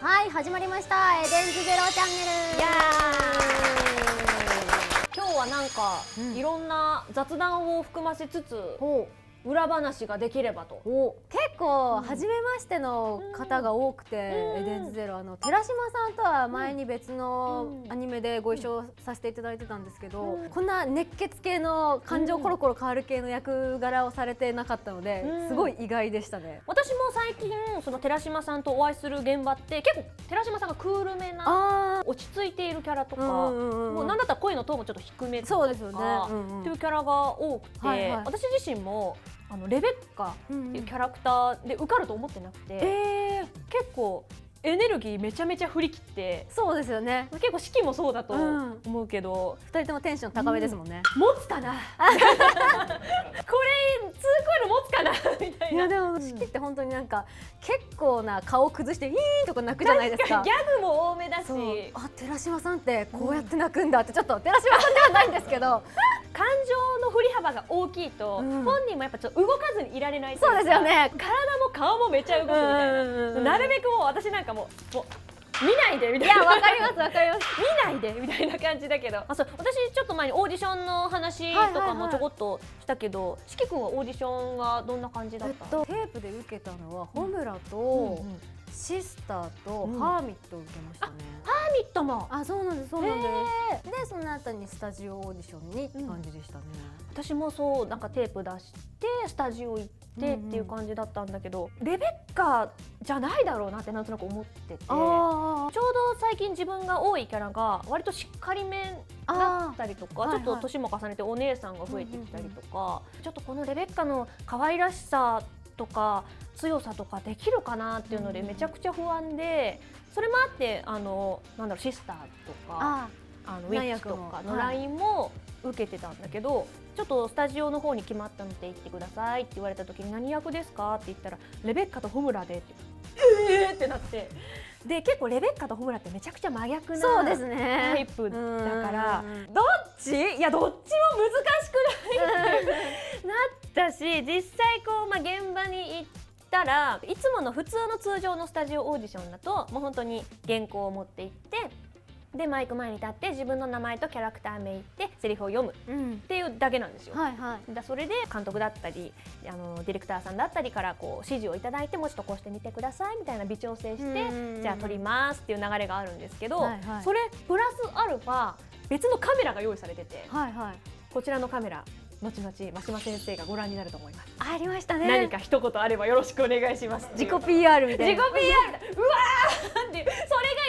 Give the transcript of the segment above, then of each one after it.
はい、始まりました。エデンズゼロチャンネル。今日はなんか、いろんな雑談を含ませつつ、裏話ができればと。結構初めましての方が多くて、エデンズゼロ寺島さんとは前に別のアニメでご一緒させていただいてたんですけど、こんな熱血系の感情コロコロ変わる系の役柄をされてなかったので、すごい意外でしたね。私も最近その寺島さんとお会いする現場って結構寺島さんがクールめな落ち着いているキャラとか、もうなんだったら声のトーンもちょっと低めとかっていうキャラが多くて、私自身もレベッカっていうキャラクターで受かると思ってなくて、結構エネルギーめちゃめちゃ振り切って、そうですよね。結構式もそうだと思うけど、2人ともテンション高めですもんね。持つかなこれ2クール持つかなみたいな。いやでも式って本当になんか結構な顔崩して「イーン!」とか泣くじゃないですか。ギャグも多めだし、あ、寺島さんってこうやって泣くんだって、ちょっと寺島さんではないんですけど感情の振り幅が大きいと、本人もやっぱちょっと動かずにいられないというか、そうですよね。体も顔もめっちゃ動くみたいな、なるべくもう私なんかもう見ないでみたいな。いや、わかりますわかります。見ないでみたいな感じだけど、そう、私ちょっと前にオーディションの話とかもちょこっとしたけど、しきくんはオーディションはどんな感じだったの？テープで受けたのはホムラとシスターとハーミットを受けましたね。ハーミットも。あ、そうなんですそうなんです。でその後にスタジオオーディションにって感じでしたね。私もそう、なんかテープ出してスタジオ行ってっていう感じだったんだけど、レベッカじゃないだろうなってなんとなく思ってて、ちょうど最近自分が多いキャラが割としっかりめだったりとか、ちょっと年も重ねてお姉さんが増えてきたりとか、ちょっとこのレベッカの可愛らしさとか強さとかできるかなっていうのでめちゃくちゃ不安で、それもあってなんだろう、シスターとかウィッチとかのラインも受けてたんだけど、ちょっとスタジオの方に決まったので言ってくださいって言われた時に、何役ですかって言ったらレベッカとホムラでってってなって、で結構レベッカとホムラってめちゃくちゃ真逆なタイプだから、どっち？いやどっちも難しくないってなったし、実際こう、現場に行ったらいつもの普通の通常のスタジオオーディションだともう本当に原稿を持って行って、でマイク前に立って自分の名前とキャラクター名言ってセリフを読むっていうだけなんですよ。それで監督だったりディレクターさんだったりからこう指示をいただいて、もうちょっとこうしてみてくださいみたいな微調整して、じゃあ撮りますっていう流れがあるんですけど、それプラスアルファ別のカメラが用意されてて、こちらのカメラ後々真島先生がご覧になると思います。ありましたね。何か一言あればよろしくお願いします。自己 PR みたいな。自己 PR うわーっていう、それが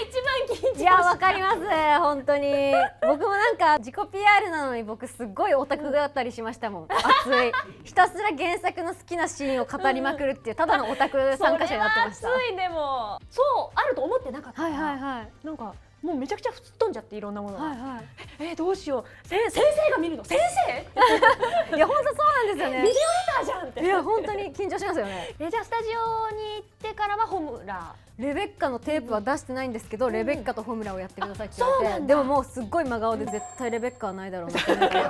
一番緊張した。いや、わかります本当に。僕もなんか自己 PR なのに僕すっごいオタクだったりしましたもん。熱いひたすら原作の好きなシーンを語りまくるっていうただのオタク参加者になってました。それは熱い。でもそうあると思ってなかったから、なんかもうめちゃくちゃ吹っ飛んじゃって、いろんなものが、どうしよう、先生が見るの、先生いや本当そうなんですよね。ビデオレターじゃんって。いや本当に緊張しますよね。じゃあスタジオに行ってからはホムラ、レベッカのテープは出してないんですけど、レベッカとホムラをやってくださいって言われて、でももうすっごい真顔で絶対レベッカはないだろうなって思って、すっ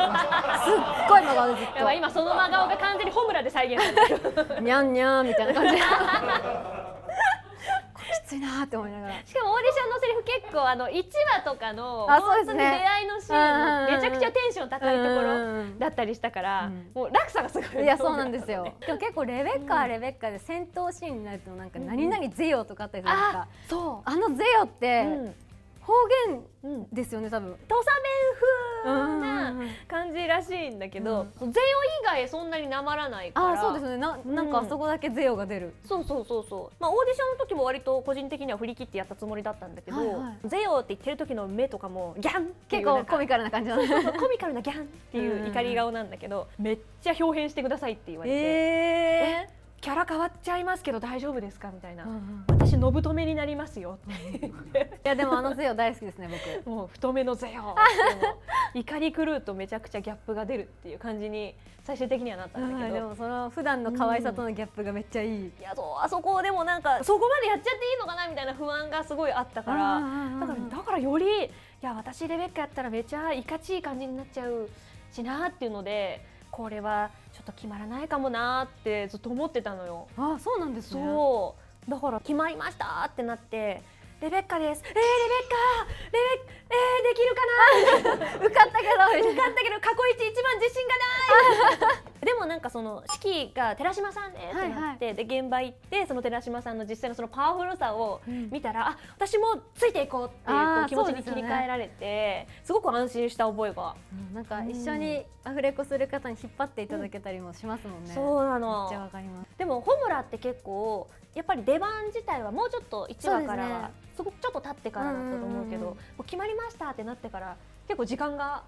ごい真顔でずっと。今その真顔が完全にホムラで再現されてる。にゃんにゃんみたいな感じできついなーって思いながら。しかもオーディションのセリフ結構1話とかの本当に出会いのシーン、めちゃくちゃテンション高いところだったりしたから、もう落差がすごい。いやそうなんですよ。でも結構レベッカはレベッカで戦闘シーンになるとなんか何々ゼヨとかあったりするんですか。あのゼヨって方言ですよね多分。土佐弁風な感じらしいんだけど、ゼヨ以外そんなになまらないから。そうですね。なんかあそこだけゼヨが出る。そう。オーディションの時も割と個人的には振り切ってやったつもりだったんだけど、ゼヨって言ってる時の目とかもギャンっていう、結構コミカルな感じなの。コミカルなギャンっていう怒り顔なんだけど、めっちゃ表変してくださいって言われて、キャラ変わっちゃいますけど大丈夫ですかみたいな、私のぶとめになりますよっていやでもゼヨ大好きですね僕。もう太めのゼヨ怒り狂うとめちゃくちゃギャップが出るっていう感じに最終的にはなったんだけど、でもその普段の可愛さとのギャップがめっちゃいい。いやあそこでもなんかそこまでやっちゃっていいのかなみたいな不安がすごいあったから、だからよりいや私レベッカやったらめちゃいかちい感じになっちゃうしなっていうので、これはちょっと決まらないかもなってずっと思ってたのよ。そうなんですね。だから決まりましたってなって、レベッカです。レベッカできるかな受かったけど受かったけど過去一番自信がないでもなんかその式が寺島さんねってなって、で現場行ってその寺島さんの実際のそのパワフルさを見たら、あ、私もついていこうっていう気持ちに切り替えられて、すごく安心した覚えが、なんか一緒にアフレコする方に引っ張っていただけたりもしますもんね。そうなの。めっちゃわかります。でもホムラって結構やっぱり出番自体はもうちょっと1話からはすごくちょっと経ってからだったと思うけど、もう決まりましたってなってから結構時間が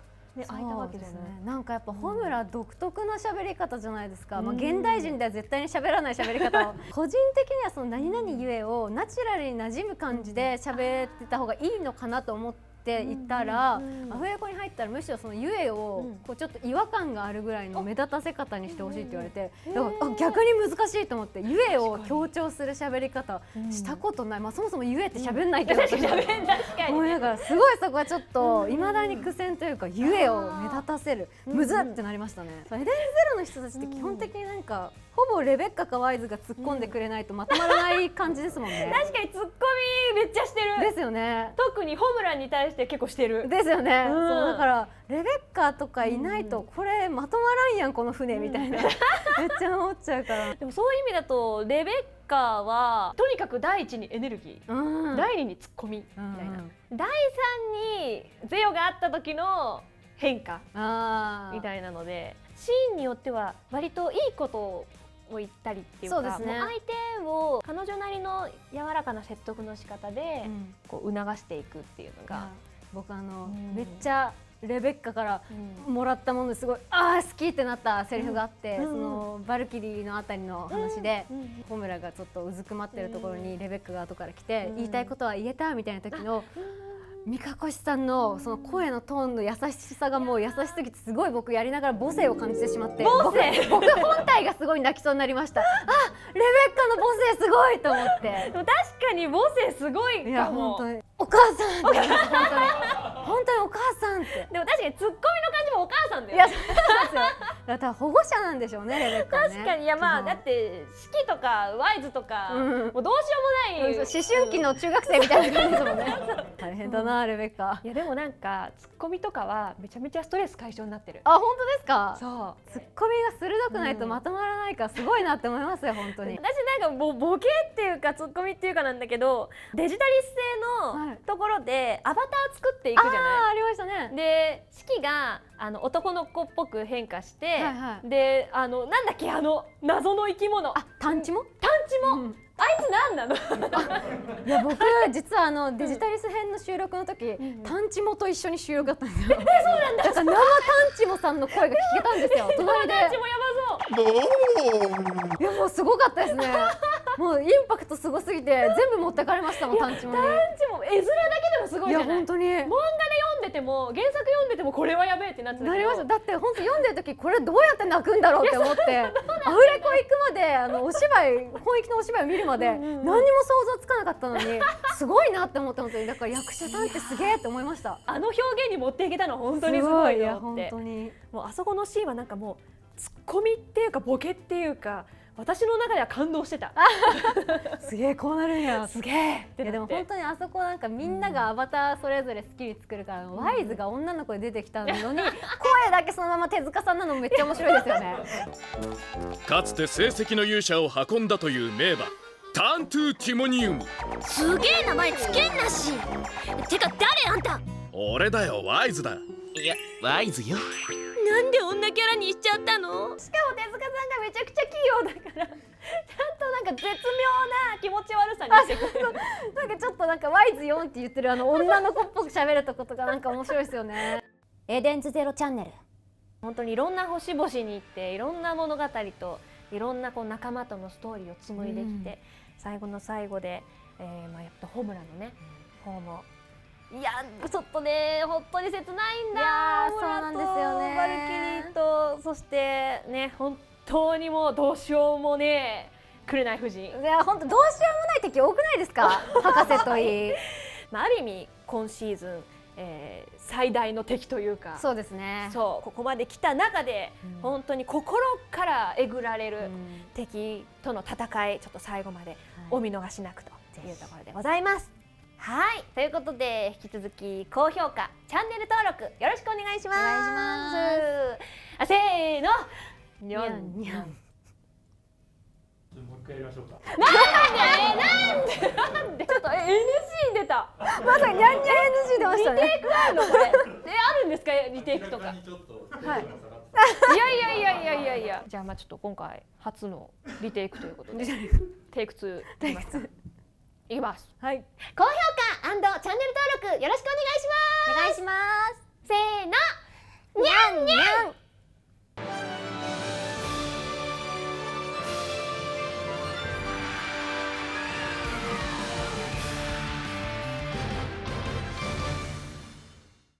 空いたわけじゃない。なんかやっぱホムラ独特な喋り方じゃないですか。まあ現代人では絶対に喋らない喋り方を個人的にはその何々ゆえをナチュラルに馴染む感じで喋ってた方がいいのかなと思っていたら、アフレコに入ったらむしろそのゆえをこうちょっと違和感があるぐらいの目立たせ方にしてほしいって言われて、逆に難しいと思って、ゆえを強調する喋り方したことない。まあそもそもゆえって喋んないけど、もうだからすごいそこはちょっといまだに苦戦というか、ゆえを目立たせるむずってなりましたね。エデンゼロの人たちって基本的になんかほぼレベッカかワイズが突っ込んでくれないとまとまらない感じですもんね。確かにツッコミめっちゃしてる。ですよね。特にホムラに対して結構してる。ですよね。そうだからレベッカとかいないとこれまとまらんやんこの船みたいなめっちゃ思っちゃうから。でもそういう意味だとレベッカはとにかく第一にエネルギー、第二にツッコミみたいな、第三にゼヨがあった時の変化みたいなので、シーンによっては割といいことを言ったりっていうか、もう相手を彼女なりの柔らかな説得の仕方でこう促していくっていうのが、僕めっちゃレベッカからもらったものですごい好きってなったセリフがあって、そのバルキリーのあたりの話でホムラがちょっとうずくまってるところにレベッカが後から来て、言いたいことは言えたみたいな時の三カ越さんのその声のトーンの優しさがもう優しすぎて、すごい僕やりながら母性を感じてしまって、僕本体がすごい泣きそうになりました。レベッカの母性すごいと思って。でも確かに母性すごいかも。いや本当にお母さんって本当にお母さんって。でも確かにツッコミの感じもお母さんだよ。いやそうなんですよ。だから保護者なんでしょうね、レベッカはね。確かに。いやまあだって式とかワイズとか、もうどうしようもない、思春期の中学生みたいな感じですもんね。大変だな、レベッカ。いやでもなんかツッコミとかはめちゃめちゃストレス解消になってる。あ、本当ですか。そうツッコミが鋭くないとまとまらないからすごいなって思いますよ、本当に。私なんかボケっていうかツッコミっていうかなんだけど、デジタリス製のところでアバター作っていくじゃない。ありましたね。で式が男の子っぽく変化して、でなんだっけ謎の生き物、タンチモ。あいつなんなのいや僕実はデジタリス編の収録の時、タンチモと一緒に収録だったんですよ。そうなんだ。だから生タンチモさんの声が聞けたんですよ。隣で。タンチモやばそう。いやもうすごかったですね。もうインパクトすごすぎて全部持ってかれましたもん、タンチモに。タンチモ絵面だけでもすごいじゃない。いや本当に。漫画で読んでても原作読んでてもこれはやべえってなってたけど。なりました。だって本当読んでる時これどうやって泣くんだろうって思って、アフレコ行くまでお芝居本域のお芝居を見るまで何にも想像つかなかったのにすごいなって思ったので、だから役者さんってすげえって思いました。表現に持っていけたの本当にすごいよって。本当にもうあそこのシーンはなんかもうツッコミっていうかボケっていうか、私の中では感動してた。すげえこうなるんや、すげえ。でも本当にあそこなんかみんながアバターそれぞれ好きに作るから、ワイズが女の子で出てきたのに声だけそのまま手塚さんなのもめっちゃ面白いですよね。かつて成績の勇者を運んだという名馬タントゥ・ティモニウム。すげえ名前つけんなし。てか誰あんた。俺だよ、ワイズだ。いや、ワイズよ。なんで女キャラにしちゃったの。しかも手塚さんがめちゃくちゃ器用だからちゃんとなんか絶妙な気持ち悪さにしてくれる。なんかちょっとなんかワイズ4って言ってる女の子っぽく喋るとことかなんか面白いですよね。エデンズゼロチャンネル。本当にいろんな星々に行っていろんな物語といろんな仲間とのストーリーを紡いできて、最後の最後で、やっぱホムラのね方もいやちょっとね本当に切ないんだ。いやそうなんですよね。バルキリーとそしてね本当にもうどうしようもね紅夫人。いや本当どうしようもない敵多くないですか。博士といい。ある意味今シーズン、最大の敵というか。そうですね。そうここまで来た中で、本当に心からえぐられる敵との戦い、ちょっと最後までお見逃しなくというところでございます。はい、ということで引き続き高評価、チャンネル登録よろしくお願いします。お願いしますあ、せーの、にゃにゃんにゃん。もう一回やりましょうか。なんでちょっとNG 出た。まさににゃんにゃん NG 出ましたね。リテイクあるのこれ。あるんですかリテイクとか。明らかにちょっとテンションが下がっていや。じゃあまあちょっと今回初のリテイクということで、テイク2いきますか。いきます。はい。高評価&チャンネル登録よろしくお願いします。お願いします。せーの、にゃんにゃん。